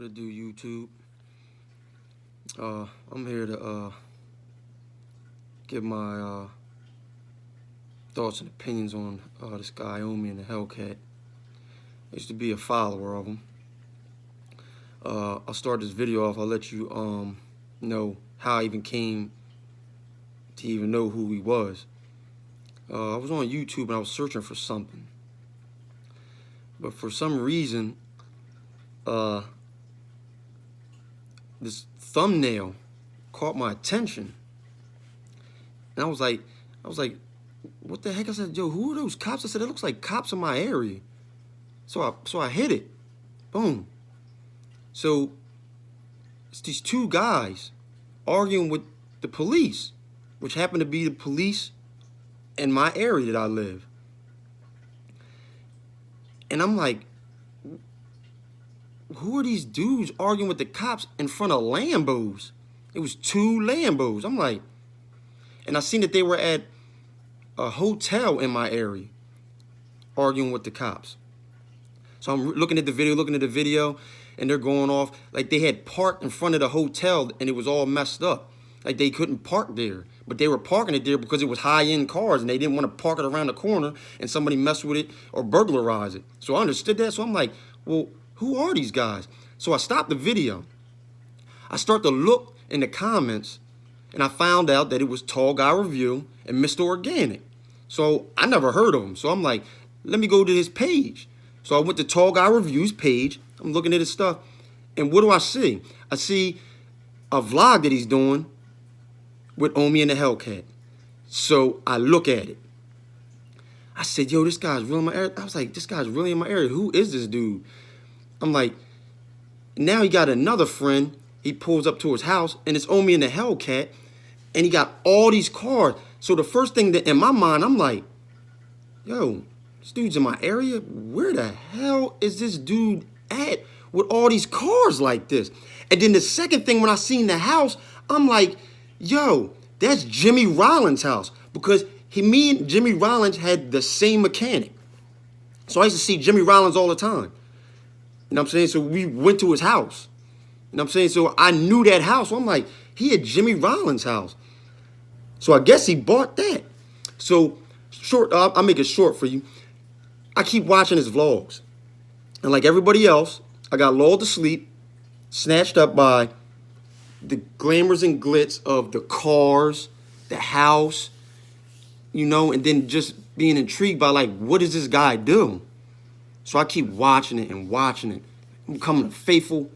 What it do, YouTube? I'm here to give my thoughts and opinions on this guy omiinahellcat. I used to be a follower of him. I'll start this video off. I'll let you know how I even came to even know who he was. I was on YouTube and I was searching for something, but for some reason, this thumbnail caught my attention, and I was like, what the heck? I said, yo, who are those cops? I said, it looks like cops in my area. So I hit it. Boom. So it's these two guys arguing with the police, which happen to be the police in my area that I live. And I'm like, who are these dudes arguing with the cops in front of Lambos? It was two Lambos. I'm like, and I seen that they were at a hotel in my area arguing with the cops. So I'm looking at the video, and they're going off like they had parked in front of the hotel and it was all messed up. Like they couldn't park there, but they were parking it there because it was high-end cars and they didn't want to park it around the corner and somebody mess with it or burglarize it. So I understood that. So I'm like, well, who are these guys? So I stopped the video. I start to look in the comments, and I found out that it was Tall Guy Review and Mr. Organic. So I never heard of him. So I'm like, let me go to his page. So I went to Tall Guy Review's page. I'm looking at his stuff, and what do I see? I see a vlog that he's doing with omiinahellcat. So I look at it. I said, yo, this guy's really in my area. I was like, this guy's really in my area. Who is this dude? I'm like, now he got another friend. He pulls up to his house, and it's omiinahellcat, and he got all these cars. So the first thing that in my mind, I'm like, yo, this dude's in my area? Where the hell is this dude at with all these cars like this? And then the second thing, when I seen the house, I'm like, yo, that's Jimmy Rollins' house, because me and Jimmy Rollins had the same mechanic. So I used to see Jimmy Rollins all the time. You know what I'm saying? So we went to his house. You know what I'm saying? So I knew that house. So I'm like, he had Jimmy Rollins' house. So I guess he bought that. So short, I'll make it short for you. I keep watching his vlogs. And like everybody else, I got lulled to sleep, snatched up by the glamours and glitz of the cars, the house, you know, and then just being intrigued by like, what does this guy do? So I keep watching it and watching it. I'm becoming a faithful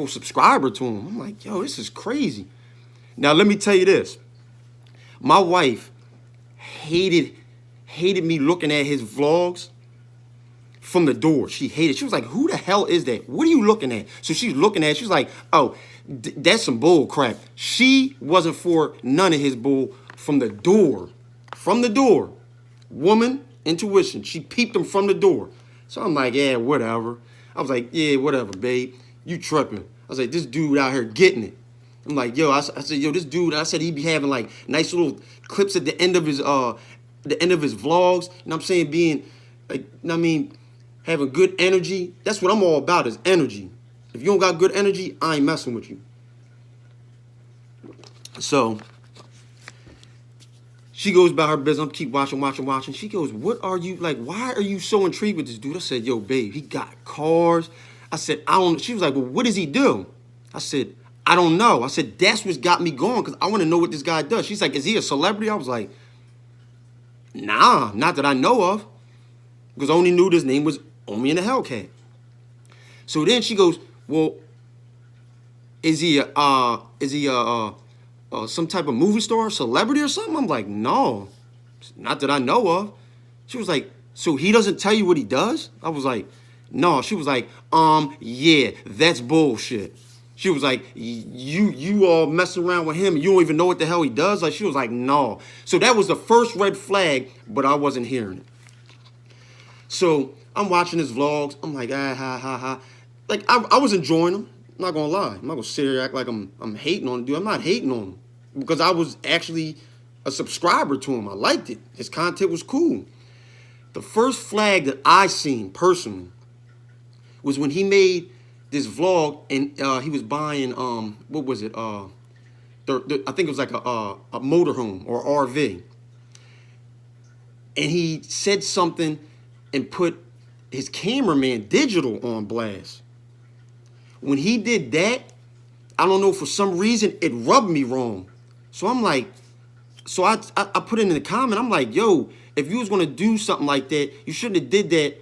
subscriber to him. I'm like, yo, this is crazy. Now, let me tell you this. My wife hated me looking at his vlogs from the door. She hated it. She was like, who the hell is that? What are you looking at? So she's looking at it. She's like, oh, that's some bull crap. She wasn't for none of his bull from the door. From the door. Woman intuition. She peeped him from the door. So I'm like, yeah, whatever. I was like, yeah, whatever, babe. You tripping. I was like, this dude out here getting it. I'm like, yo, I said, yo, this dude, I said he be having like nice little clips at the end of his vlogs. You know what I'm saying? Being like, you know what I mean, having good energy. That's what I'm all about, is energy. If you don't got good energy, I ain't messing with you. So she goes about her business. I keep watching. She goes, what are you, like, why are you so intrigued with this dude? I said, yo, babe, he got cars. I said, I don't, she was like, well, what does he do? I said, I don't know. I said, that's what's got me going, because I want to know what this guy does. She's like, is he a celebrity? I was like, nah, not that I know of, because I only knew his name was omiinahellcat. So then she goes, well, is he some type of movie star, celebrity or something? I'm like, no, not that I know of. She was like, so he doesn't tell you what he does? I was like, no. She was like, yeah, that's bullshit. She was like, you all messing around with him, you don't even know what the hell he does? Like, she was like, no. So that was the first red flag, but I wasn't hearing it. So I'm watching his vlogs. I'm like, ha, ha, ha. Like, I was enjoying him. I'm not gonna lie. I'm not gonna sit here and act like I'm hating on the dude. I'm not hating on him, because I was actually a subscriber to him. I liked it. His content was cool. The first flag that I seen personally was when he made this vlog, and he was buying what was it? I think it was like a motorhome or RV, and he said something and put his cameraman Digital on blast. When he did that, I don't know, for some reason it rubbed me wrong. So I'm like, so I put it in the comment. I'm like, yo, if you was gonna do something like that, you shouldn't have did that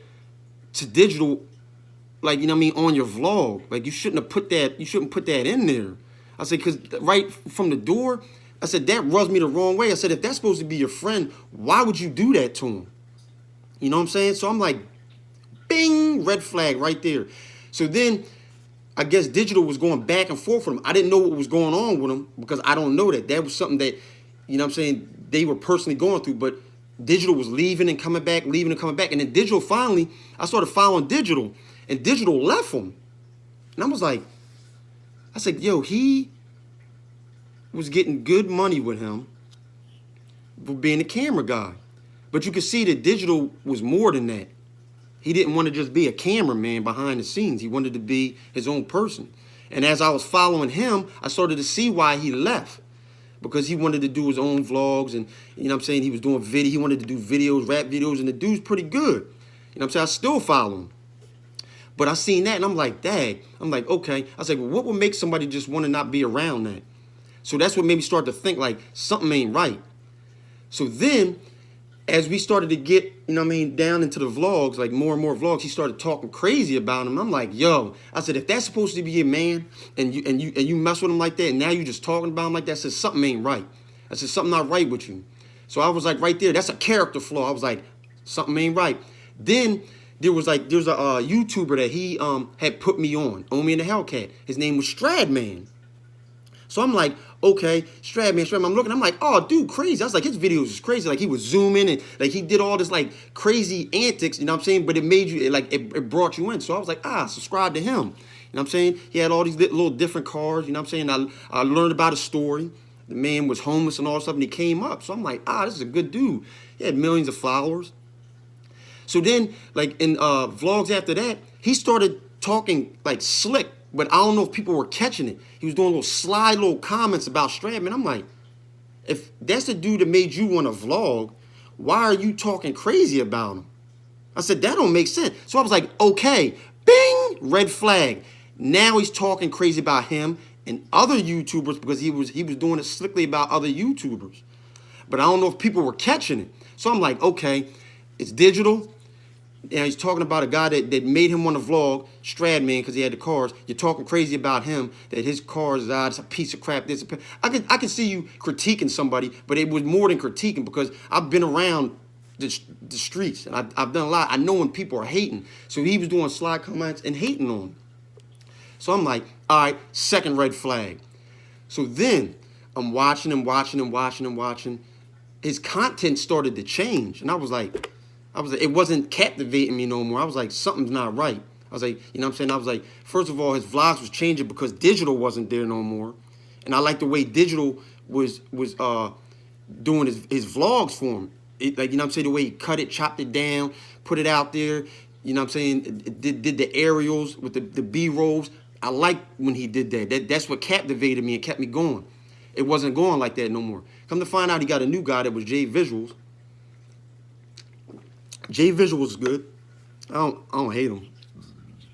to Digital, like, you know what I mean, on your vlog. Like, you shouldn't have put that, you shouldn't put that in there. I said, because right from the door, I said, that rubs me the wrong way. I said, if that's supposed to be your friend, why would you do that to him? You know what I'm saying? So I'm like, bing, red flag right there. So then I guess Digital was going back and forth with him. I didn't know what was going on with him because I don't know that. That was something that, you know what I'm saying, they were personally going through. But Digital was leaving and coming back, leaving and coming back. And then Digital finally, I started following Digital, and Digital left him. And I was like, I said, yo, he was getting good money with him for being a camera guy. But you could see that Digital was more than that. He didn't want to just be a cameraman behind the scenes. He wanted to be his own person. And as I was following him, I started to see why he left. Because he wanted to do his own vlogs, and, you know what I'm saying, he was doing video. He wanted to do videos, rap videos, and the dude's pretty good. You know what I'm saying? I still follow him. But I seen that, and I'm like, dang. I'm like, okay. I was like, well, what would make somebody just want to not be around that? So that's what made me start to think, like, something ain't right. So then, as we started to get, you know what I mean, down into the vlogs, like more and more vlogs, he started talking crazy about him. I'm like, yo, I said, if that's supposed to be a man, and you mess with him like that, and now you just talking about him like that, I said, something ain't right. I said, something not right with you. So I was like, right there, that's a character flaw. I was like, something ain't right. Then there's a YouTuber that he had put me on, omiinahellcat. His name was Stradman. So I'm like, okay, Stradman. I'm looking, I'm like, oh, dude, crazy. I was like, his videos is crazy. Like, he was zooming, and like he did all this like crazy antics, you know what I'm saying? But it made you, like, it brought you in. So I was like, subscribe to him. You know what I'm saying? He had all these little different cars, you know what I'm saying? I learned about his story. The man was homeless and all that stuff, and he came up. So I'm like, this is a good dude. He had millions of followers. So then, like, in vlogs after that, he started talking like slick, but I don't know if people were catching it. He was doing little sly little comments about Stradman. I'm like, if that's the dude that made you want to vlog, why are you talking crazy about him? I said, that don't make sense. So I was like, okay, bing, red flag. Now he's talking crazy about him and other YouTubers because he was doing it slickly about other YouTubers. But I don't know if people were catching it. So I'm like, okay, it's Digital. And he's talking about a guy that made him want to vlog, Stradman, because he had the cars. You're talking crazy about him, that his cars, it's a piece of crap. I can see you critiquing somebody, but it was more than critiquing because I've been around the streets, and I've done a lot. I know when people are hating. So he was doing sly comments and hating on him. So I'm like, all right, second red flag. So then I'm watching him. His content started to change, and I was like, it wasn't captivating me no more. I was like, something's not right. I was like, you know what I'm saying? I was like, first of all, his vlogs was changing because Digital wasn't there no more. And I like the way Digital was doing his vlogs for him. Like, you know what I'm saying? The way he cut it, chopped it down, put it out there. You know what I'm saying? Did the aerials with the B-rolls. I like when he did that. That's what captivated me and kept me going. It wasn't going like that no more. Come to find out, he got a new guy that was J Visuals. J Visuals is good. I don't hate him.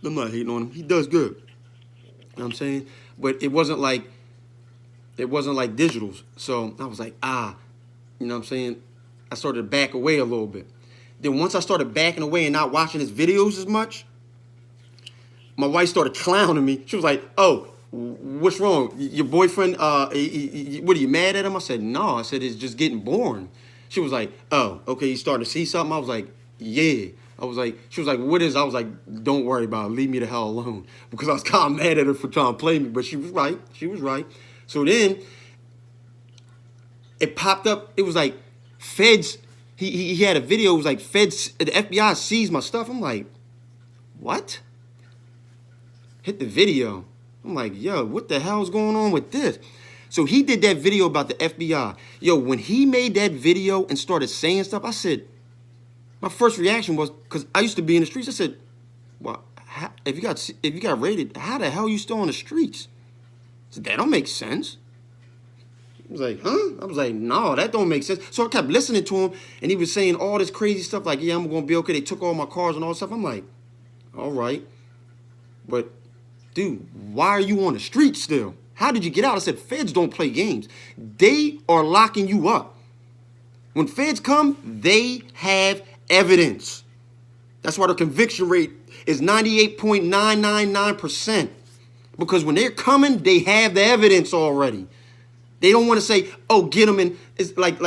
I'm not hating on him. He does good. You know what I'm saying? But it wasn't like Digital's. So I was like, you know what I'm saying? I started to back away a little bit. Then once I started backing away and not watching his videos as much, my wife started clowning me. She was like, oh, what's wrong? Your boyfriend, what, are you mad at him? I said, no. I said, it's just getting boring. She was like, oh, okay, you starting to see something? I was like, yeah. She was like, what is it? I was like, don't worry about it. Leave me the hell alone. Because I was kind of mad at her for trying to play me, but she was right. She was right. So then it popped up. It was like feds. He had a video. It was like feds, the FBI seized my stuff. I'm like, what? Hit the video. I'm like, yo, what the hell is going on with this? So he did that video about the FBI. Yo, when he made that video and started saying stuff, I said, my first reaction was, because I used to be in the streets, I said, well, if you got raided, how the hell are you still on the streets? I said, that don't make sense. I was like, huh? I was like, no, that don't make sense. So I kept listening to him, and he was saying all this crazy stuff like, yeah, I'm going to be okay. They took all my cars and all this stuff. I'm like, all right. But, dude, why are you on the street still? How did you get out? I said, feds don't play games. They are locking you up. When feds come, they have evidence. That's why the conviction rate is 98.999%. Because when they're coming, they have the evidence already. They don't want to say, oh, get them in, it's like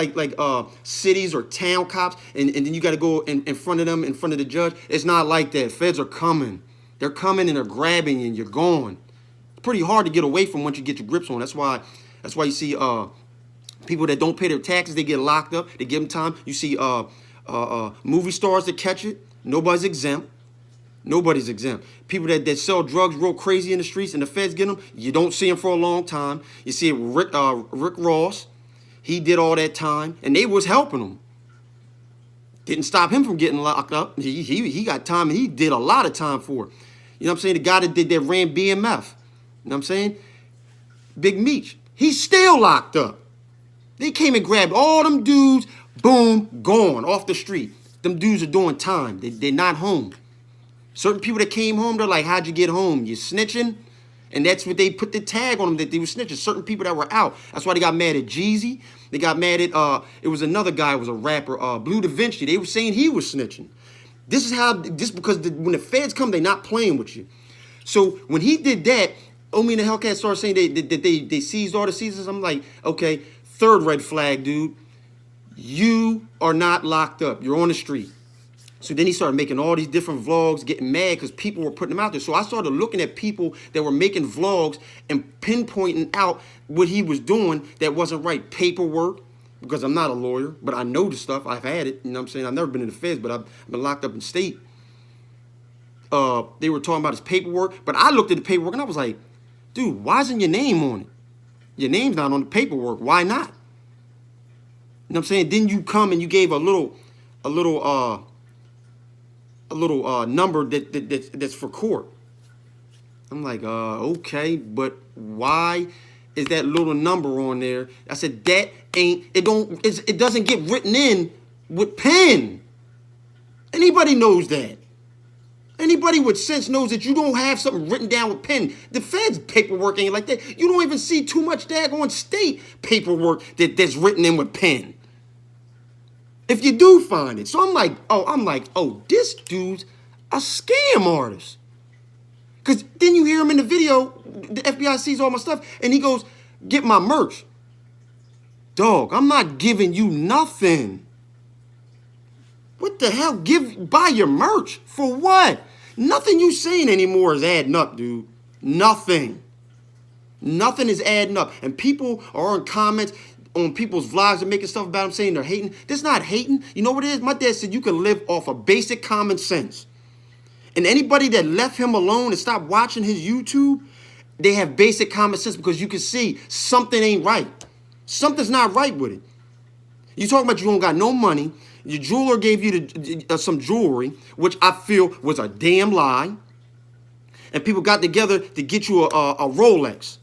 cities or town cops, and then you got to go in front of them, in front of the judge. It's not like that. Feds are coming. They're coming and they're grabbing you and you're gone. It's pretty hard to get away from once you get your grips on. That's why you see people that don't pay their taxes, they get locked up. They give them time. You see movie stars that catch it. Nobody's exempt. Nobody's exempt. People that sell drugs real crazy in the streets and the feds get them, you don't see them for a long time. You see Rick Ross, he did all that time, and they was helping him. Didn't stop him from getting locked up. He got time, and he did a lot of time for it. You know what I'm saying? The guy that ran BMF, you know what I'm saying? Big Meech, he's still locked up. They came and grabbed all them dudes, boom, gone, off the street. Them dudes are doing time. They're not home. Certain people that came home, they're like, how'd you get home? You snitching? And that's what they put the tag on them, that they were snitching. Certain people that were out. That's why they got mad at Jeezy. They got mad at, it was another guy, it was a rapper, Blue Da Vinci. They were saying he was snitching. This is how, because when the feds come, they're not playing with you. So when he did that, omiinahellcat started saying they seized all the seizures. I'm like, okay, third red flag, dude. You are not locked up. You're on the street. So then he started making all these different vlogs, getting mad because people were putting them out there. So I started looking at people that were making vlogs and pinpointing out what he was doing that wasn't right. Paperwork, because I'm not a lawyer, but I know the stuff. I've had it. You know what I'm saying? I've never been in the feds, but I've been locked up in state. They were talking about his paperwork, but I looked at the paperwork and I was like, dude, why isn't your name on it? Your name's not on the paperwork. Why not? You know what I'm saying? Then you come and you gave a little number that's for court. I'm like, okay, but why is that little number on there? I said, that ain't, it doesn't get written in with pen. Anybody knows that. Anybody with sense knows that you don't have something written down with pen. The feds paperwork ain't like that. You don't even see too much daggone state paperwork that's written in with pen. If you do find it. So I'm like, oh, this dude's a scam artist. Because then you hear him in the video, the FBI sees all my stuff, and he goes, get my merch. Dog, I'm not giving you nothing. What the hell? Buy your merch. For what? Nothing you saying anymore is adding up, dude. Nothing. Nothing is adding up. And people are in comments on people's vlogs and making stuff about them saying they're hating. That's not hating. You know what it is? My dad said you can live off of basic common sense. And anybody that left him alone and stopped watching his YouTube, they have basic common sense because you can see something ain't right. Something's not right with it. You talking about you don't got no money. Your jeweler gave you some jewelry, which I feel was a damn lie. And people got together to get you a Rolex.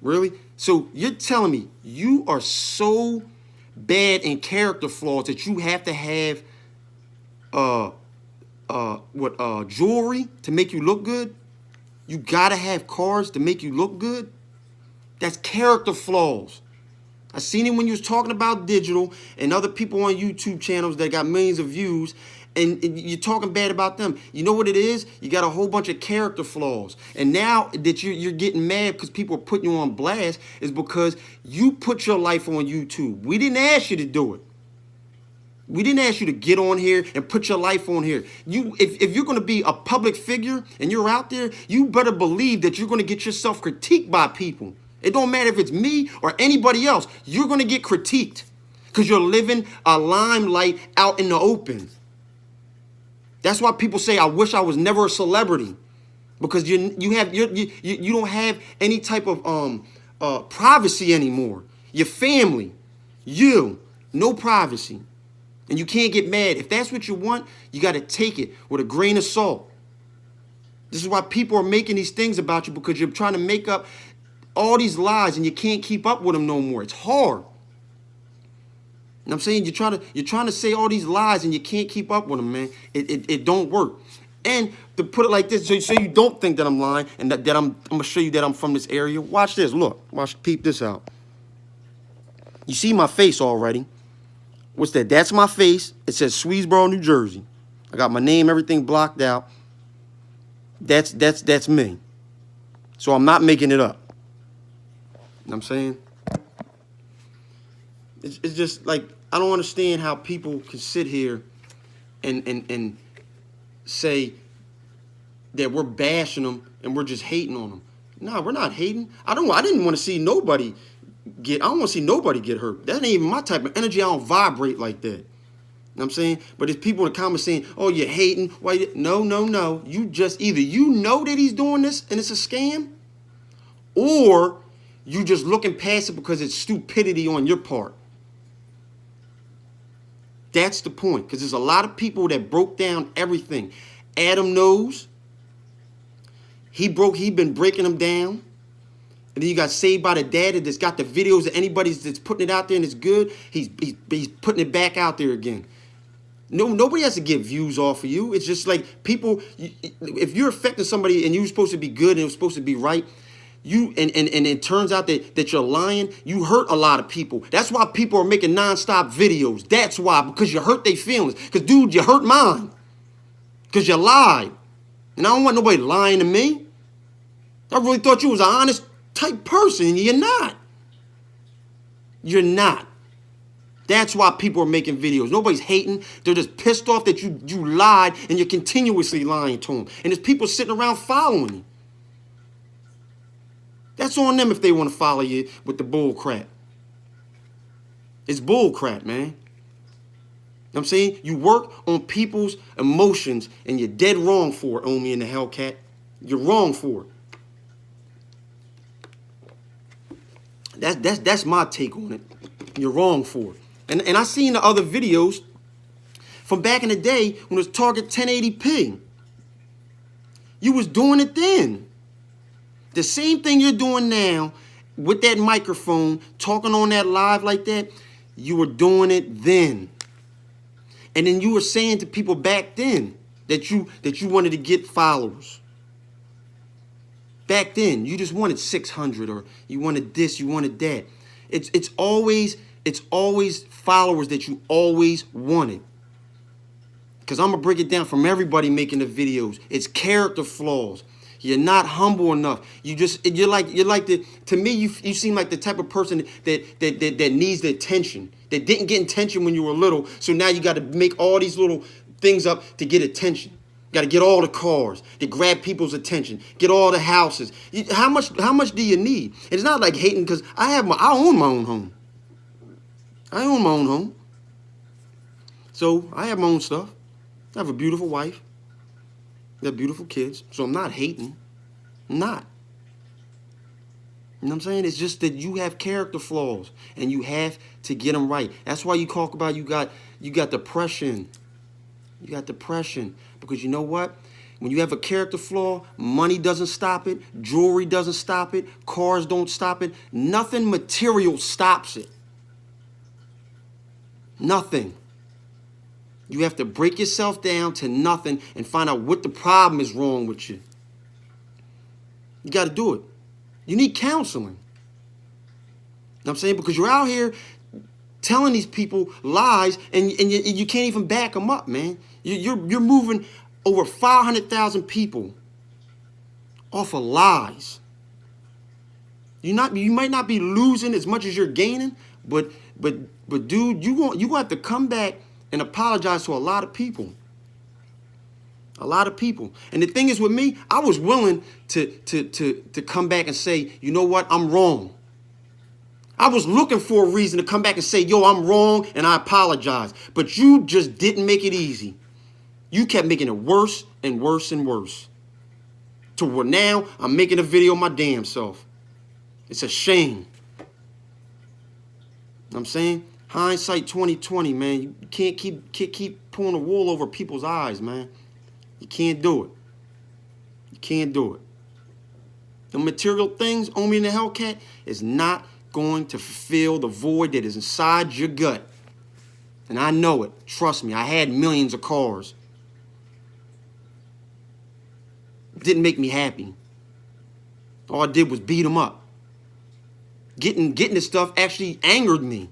Really? So you're telling me you are so bad in character flaws that you have to have jewelry to make you look good? You gotta have cars to make you look good? That's character flaws. I seen it when you was talking about digital and other people on YouTube channels that got millions of views, and you're talking bad about them. You know what it is? You got a whole bunch of character flaws. And now that you're getting mad because people are putting you on blast is because you put your life on YouTube. We didn't ask you to do it. We didn't ask you to get on here and put your life on here. If you're going to be a public figure and you're out there, you better believe that you're going to get yourself critiqued by people. It don't matter if it's me or anybody else. You're going to get critiqued because you're living a limelight out in the open. That's why people say, I wish I was never a celebrity, because you don't have any type of privacy anymore. Your family, no privacy. And you can't get mad. If that's what you want, you got to take it with a grain of salt. This is why people are making these things about you, because you're trying to make up all these lies and you can't keep up with them no more. It's hard. You know what I'm saying? You're trying to say all these lies and you can't keep up with them, man. It don't work. And to put it like this, so you don't think that I'm lying and that I'm gonna show you that I'm from this area. Watch this. Look. Peep this out. You see my face already. What's that? That's my face. It says Swedesboro, New Jersey. I got my name, everything blocked out. That's me. So I'm not making it up. You know what I'm saying? It's just like, I don't understand how people can sit here and say that we're bashing them and we're just hating on them. Nah, we're not hating. I didn't want to see nobody I don't want to see nobody get hurt. That ain't even my type of energy. I don't vibrate like that. You know what I'm saying? But there's people in the comments saying, oh, you're hating. Why? No. You just either you know that he's doing this and it's a scam, or you just looking past it because it's stupidity on your part. That's the point. Because there's a lot of people that broke down everything. Adam knows. He been breaking them down. And then you got Saved by the Dad that's got the videos of anybody that's putting it out there and it's good. He's putting it back out there again. Nobody has to get views off of you. It's just like people, if you're affecting somebody and you're supposed to be good and it was supposed to be right, and it turns out that you're lying, you hurt a lot of people. That's why people are making nonstop videos. That's why, because you hurt their feelings. Because, dude, you hurt mine. Because you lied. And I don't want nobody lying to me. I really thought you was an honest type person, and you're not. You're not. That's why people are making videos. Nobody's hating. They're just pissed off that you lied and you're continuously lying to them. And there's people sitting around following you. That's on them if they want to follow you with the bull crap. It's bull crap, man. You know what I'm saying? You work on people's emotions and you're dead wrong for it, Omi and the Hellcat. You're wrong for it. That's my take on it. You're wrong for it. And I seen the other videos from back in the day when it was Target 1080p. You was doing it then. The same thing you're doing now with that microphone, talking on that live like that, you were doing it then. And then you were saying to people back then that you wanted to get followers. Back then, you just wanted 600 or you wanted this, you wanted that. It's always followers that you always wanted. Because I'm going to break it down from everybody making the videos. It's character flaws. You're not humble enough. You're like to me, you seem like the type of person that needs the attention. That didn't get attention when you were little. So now you got to make all these little things up to get attention. Got to get all the cars to grab people's attention. Get all the houses. How much do you need? It's not like hating, because I own my own home. I own my own home. So I have my own stuff. I have a beautiful wife. I have beautiful kids. So I'm not hating. I'm not. You know what I'm saying? It's just that you have character flaws and you have to get them right. That's why you talk about you got depression. You got depression. Because you know what? When you have a character flaw, money doesn't stop it. Jewelry doesn't stop it. Cars don't stop it. Nothing material stops it. Nothing. You have to break yourself down to nothing and find out what the problem is wrong with you. You got to do it. You need counseling. You know what I'm saying? Because you're out here telling these people lies and you can't even back them up, man. You're moving over 500,000 people off of lies. You might not be losing as much as you're gaining, but dude, you gonna have to come back and apologize to a lot of people. A lot of people. And the thing is with me, I was willing to come back and say, you know what, I'm wrong. I was looking for a reason to come back and say, yo, I'm wrong and I apologize. But you just didn't make it easy. You kept making it worse and worse and worse. To where now I'm making a video of my damn self. It's a shame. You know what I'm saying? Hindsight 2020, man. You can't keep pulling the wool over people's eyes, man. You can't do it. You Can't do it. The material things, Omi and the Hellcat, is not going to fulfill the void that is inside your gut. And I know it. Trust me, I had millions of cars. It didn't make me happy. All I did was beat them up. Getting this stuff actually angered me.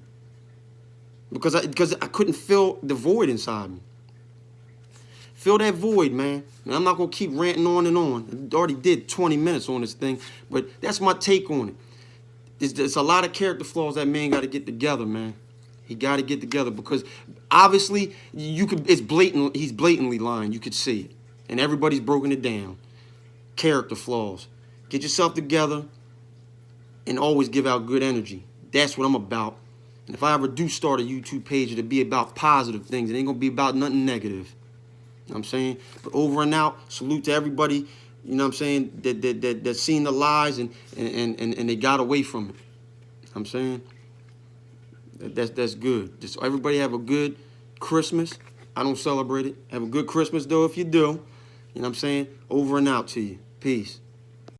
Because I couldn't fill the void inside me. Fill that void, man. And I'm not going to keep ranting on and on. I already did 20 minutes on this thing. But that's my take on it. There's a lot of character flaws that man got to get together, man. He got to get together because obviously it's blatant. He's blatantly lying. You could see it. And everybody's broken it down. Character flaws. Get yourself together and always give out good energy. That's what I'm about. And if I ever do start a YouTube page, it'll be about positive things. It ain't going to be about nothing negative. You know what I'm saying? But over and out, salute to everybody, you know what I'm saying, that seen the lies and they got away from it. You know what I'm saying? That's good. Just everybody have a good Christmas. I don't celebrate it. Have a good Christmas, though, if you do. You know what I'm saying? Over and out to you. Peace.